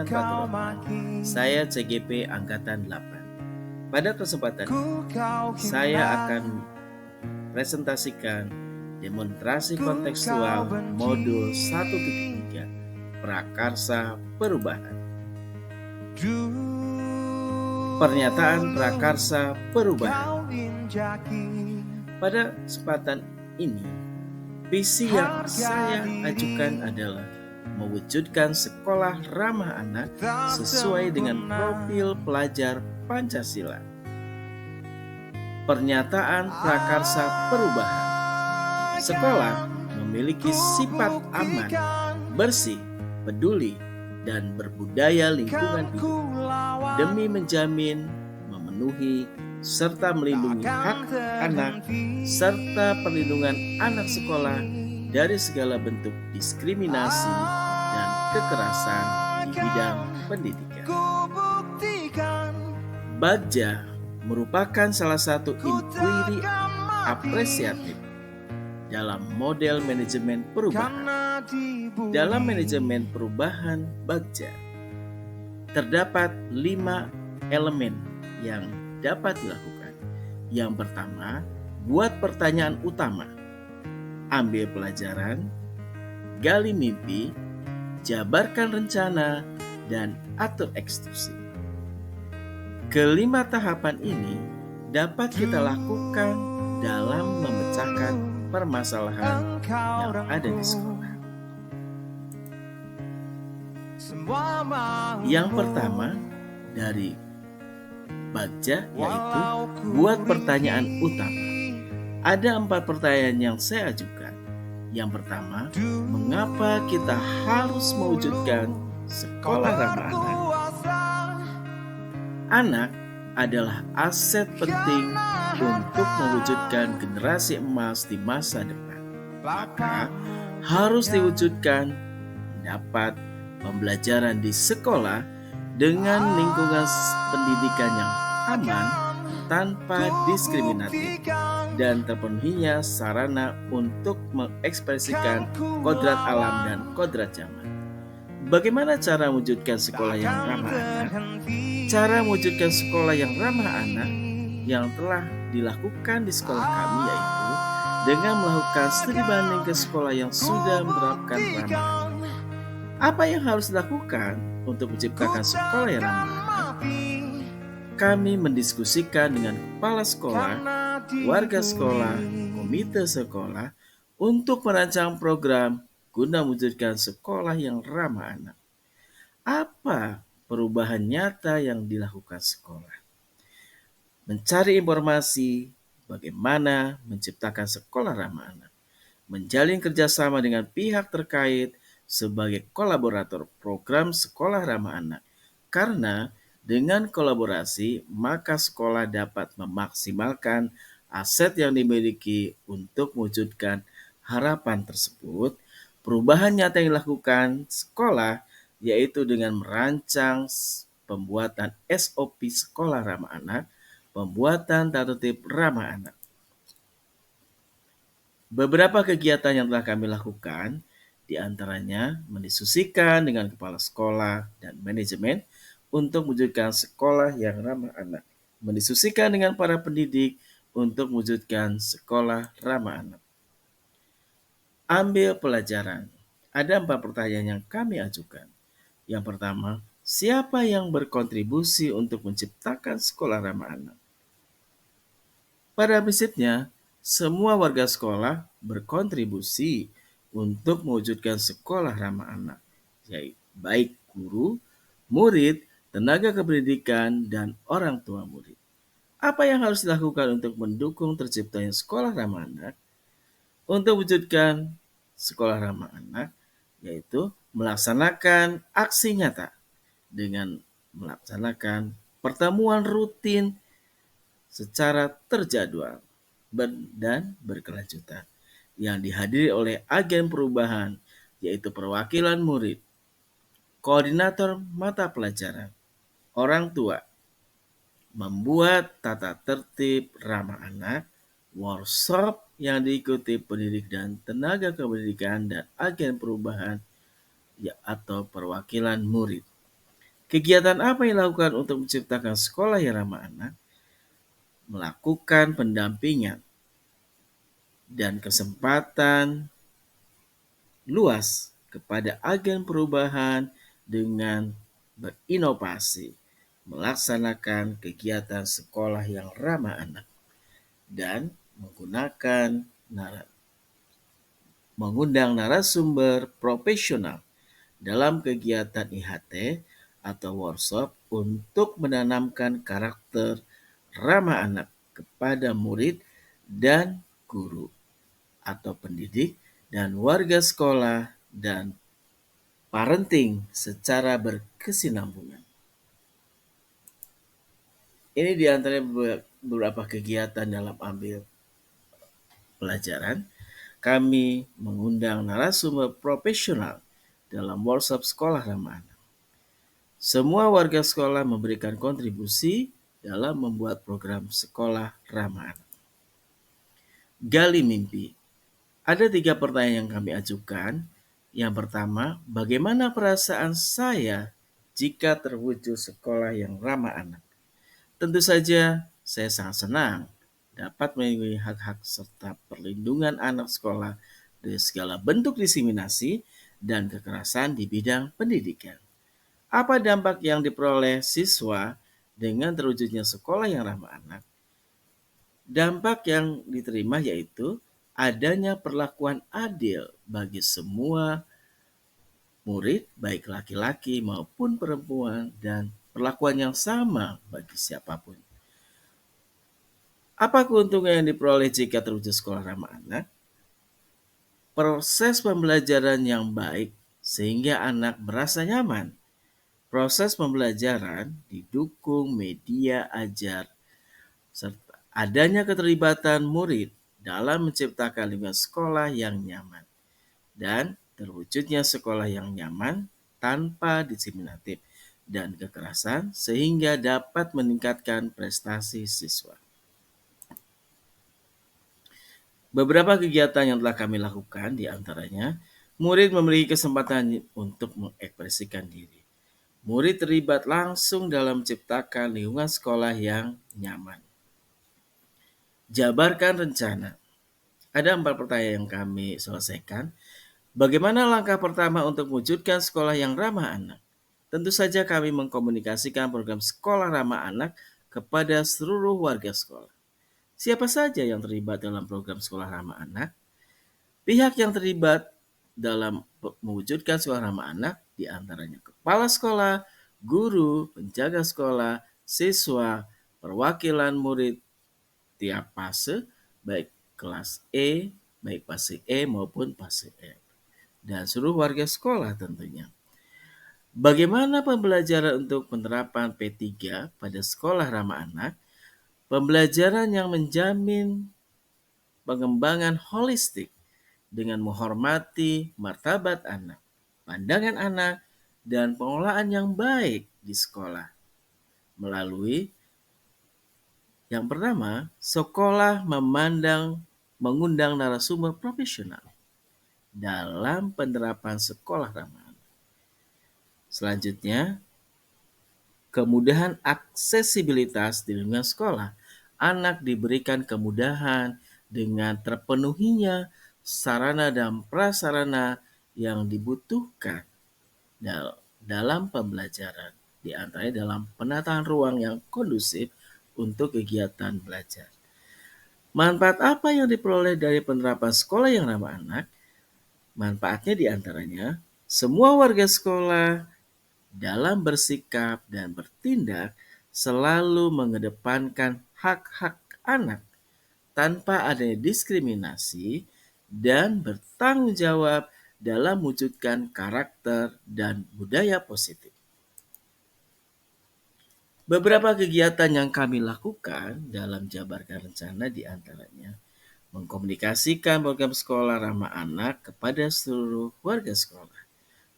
Fatur Rahman. Saya CGP Angkatan 8. Pada kesempatan ini, saya akan presentasikan demonstrasi kontekstual modul 1.3 Prakarsa Perubahan. Pernyataan prakarsa perubahan. Pada kesempatan ini, visi yang saya ajukan adalah mewujudkan sekolah ramah anak sesuai dengan profil pelajar Pancasila. Pernyataan prakarsa perubahan. Sekolah memiliki sifat aman, bersih, peduli, dan berbudaya lingkungan hidup demi menjamin, memenuhi, serta melindungi hak anak serta perlindungan anak sekolah dari segala bentuk diskriminasi dan kekerasan di bidang pendidikan. Bagja merupakan salah satu inquiry apresiatif dalam model manajemen perubahan. Dalam manajemen perubahan Bagja, terdapat 5 elemen yang dapat dilakukan. Yang pertama, buat pertanyaan utama, ambil pelajaran, gali mimpi, jabarkan rencana, dan atur eksekusi. Kelima tahapan ini dapat kita lakukan dalam memecahkan permasalahan yang ada di sekolah. Yang pertama dari Bagja yaitu buat pertanyaan utama. Ada 4 pertanyaan yang saya ajukan. Yang pertama, mengapa kita harus mewujudkan sekolah ramah anak? Anak adalah aset penting untuk mewujudkan generasi emas di masa depan. Maka harus diwujudkan dapat pembelajaran di sekolah dengan lingkungan pendidikan yang aman tanpa diskriminatif dan terpenuhinya sarana untuk mengekspresikan kodrat alam dan kodrat zaman. Bagaimana cara mewujudkan sekolah yang ramah anak? Cara mewujudkan sekolah yang ramah anak yang telah dilakukan di sekolah kami yaitu dengan melakukan studi banding ke sekolah yang sudah menerapkan ramah anak. Apa yang harus dilakukan untuk menciptakan sekolah yang ramah anak? Kami mendiskusikan dengan kepala sekolah, warga sekolah, komite sekolah untuk merancang program guna mewujudkan sekolah yang ramah anak. Apa perubahan nyata yang dilakukan sekolah? Mencari informasi bagaimana menciptakan sekolah ramah anak, menjalin kerjasama dengan pihak terkait sebagai kolaborator program sekolah ramah anak, karena dengan kolaborasi maka sekolah dapat memaksimalkan aset yang dimiliki untuk mewujudkan harapan tersebut. Perubahan nyata yang dilakukan sekolah yaitu dengan merancang pembuatan SOP sekolah ramah anak, pembuatan tata tertib ramah anak. Beberapa kegiatan yang telah kami lakukan di antaranya mendiskusikan dengan kepala sekolah dan manajemen untuk mewujudkan sekolah yang ramah anak. Mendiskusikan dengan para pendidik untuk mewujudkan sekolah ramah anak. Ambil pelajaran. Ada 4 pertanyaan yang kami ajukan. Yang pertama, siapa yang berkontribusi untuk menciptakan sekolah ramah anak? Pada prinsipnya, semua warga sekolah berkontribusi untuk mewujudkan sekolah ramah anak, yaitu baik guru, murid, tenaga kependidikan, dan orang tua murid. Apa yang harus dilakukan untuk mendukung terciptanya sekolah ramah anak? Untuk mewujudkan sekolah ramah anak, yaitu melaksanakan aksi nyata dengan melaksanakan pertemuan rutin secara terjadwal dan berkelanjutan yang dihadiri oleh agen perubahan yaitu perwakilan murid, koordinator mata pelajaran, orang tua, membuat tata tertib ramah anak, workshop yang diikuti pendidik dan tenaga kependidikan dan agen perubahan atau perwakilan murid. Kegiatan apa yang dilakukan untuk menciptakan sekolah yang ramah anak? Melakukan pendampingan dan kesempatan luas kepada agen perubahan dengan berinovasi, melaksanakan kegiatan sekolah yang ramah anak, dan mengundang narasumber profesional dalam kegiatan IHT atau workshop untuk menanamkan karakter ramah anak kepada murid dan guru atau pendidik dan warga sekolah dan parenting secara berkesinambungan. Ini diantara beberapa kegiatan dalam ambil pelajaran. Kami mengundang narasumber profesional dalam workshop sekolah ramah anak. Semua warga sekolah memberikan kontribusi dalam membuat program sekolah ramah anak. Gali mimpi. Ada 3 pertanyaan yang kami ajukan. Yang pertama, bagaimana perasaan saya jika terwujud sekolah yang ramah anak? Tentu saja saya sangat senang dapat melindungi hak-hak serta perlindungan anak sekolah dari segala bentuk diskriminasi dan kekerasan di bidang pendidikan. Apa dampak yang diperoleh siswa dengan terwujudnya sekolah yang ramah anak? Dampak yang diterima yaitu adanya perlakuan adil bagi semua murid, baik laki-laki maupun perempuan, dan perlakuan yang sama bagi siapapun. Apa keuntungan yang diperoleh jika terwujud sekolah ramah anak? Proses pembelajaran yang baik sehingga anak merasa nyaman. Proses pembelajaran didukung media ajar serta adanya keterlibatan murid dalam menciptakan lingkungan sekolah yang nyaman dan terwujudnya sekolah yang nyaman tanpa diskriminatif dan kekerasan sehingga dapat meningkatkan prestasi siswa. Beberapa kegiatan yang telah kami lakukan diantaranya, murid memiliki kesempatan untuk mengekspresikan diri. Murid terlibat langsung dalam menciptakan lingkungan sekolah yang nyaman. Jabarkan rencana. Ada 4 pertanyaan yang kami selesaikan. Bagaimana langkah pertama untuk mewujudkan sekolah yang ramah anak? Tentu saja kami mengkomunikasikan program sekolah ramah anak kepada seluruh warga sekolah. Siapa saja yang terlibat dalam program sekolah ramah anak? Pihak yang terlibat dalam mewujudkan sekolah ramah anak diantaranya kepala sekolah, guru, penjaga sekolah, siswa, perwakilan murid tiap fase, baik kelas E, baik fase E maupun fase F, dan seluruh warga sekolah tentunya. Bagaimana pembelajaran untuk penerapan P3 pada sekolah ramah anak? Pembelajaran yang menjamin pengembangan holistik dengan menghormati martabat anak, pandangan anak, dan pengelolaan yang baik di sekolah. Melalui yang pertama, sekolah mengundang narasumber profesional dalam penerapan sekolah ramah anak. Selanjutnya, kemudahan aksesibilitas di lingkungan sekolah. Anak diberikan kemudahan dengan terpenuhinya sarana dan prasarana yang dibutuhkan dalam pembelajaran, di antaranya dalam penataan ruang yang kondusif untuk kegiatan belajar. Manfaat apa yang diperoleh dari penerapan sekolah yang ramah anak? Manfaatnya di antaranya semua warga sekolah dalam bersikap dan bertindak selalu mengedepankan hak-hak anak tanpa adanya diskriminasi dan bertanggung jawab dalam mewujudkan karakter dan budaya positif. Beberapa kegiatan yang kami lakukan dalam jabarkan rencana diantaranya mengkomunikasikan program sekolah ramah anak kepada seluruh warga sekolah,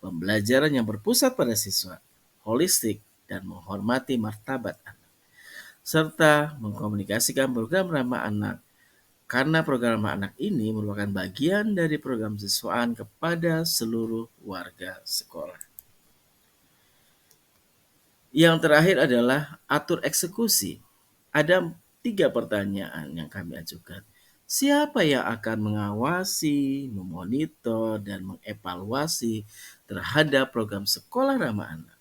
pembelajaran yang berpusat pada siswa, holistik, dan menghormati martabat anak, serta mengkomunikasikan program ramah anak karena program ramah anak ini merupakan bagian dari program siswaan kepada seluruh warga sekolah. Yang terakhir adalah atur eksekusi. Ada 3 pertanyaan yang kami ajukan. Siapa yang akan mengawasi, memonitor, dan mengevaluasi terhadap program sekolah ramah anak?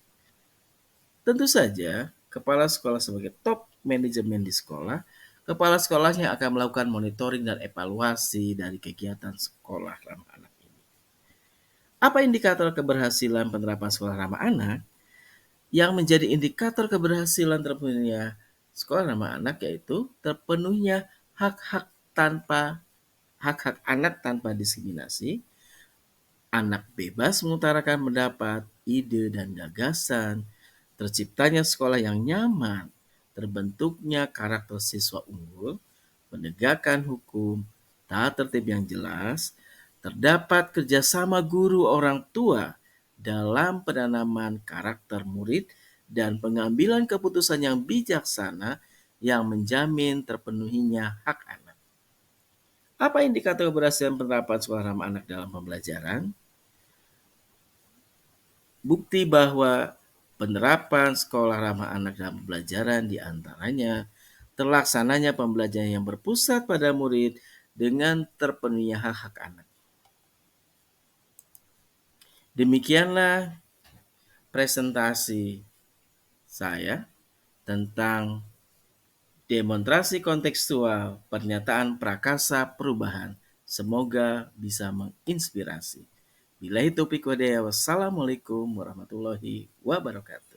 Tentu saja, kepala sekolah sebagai top manajemen di sekolah, kepala sekolahnya akan melakukan monitoring dan evaluasi dari kegiatan sekolah ramah anak ini. Apa indikator keberhasilan penerapan sekolah ramah anak? Yang menjadi indikator keberhasilan terpenuhinya sekolah ramah anak yaitu terpenuhinya hak-hak tanpa hak-hak anak tanpa diskriminasi, anak bebas mengutarakan pendapat, ide, dan gagasan, terciptanya sekolah yang nyaman, terbentuknya karakter siswa unggul, menegakkan hukum, tata tertib yang jelas, terdapat kerjasama guru orang tua dalam penanaman karakter murid dan pengambilan keputusan yang bijaksana yang menjamin terpenuhinya hak anak. Apa indikator keberhasilan penerapan sekolah ramah anak dalam pembelajaran? Bukti bahwa penerapan sekolah ramah anak dalam pembelajaran diantaranya terlaksananya pembelajaran yang berpusat pada murid dengan terpenuhinya hak-hak anak. Demikianlah presentasi saya tentang demonstrasi kontekstual pernyataan prakarsa perubahan. Semoga bisa menginspirasi. Billahi taufiq wa hidayah. Wassalamualaikum warahmatullahi wabarakatuh.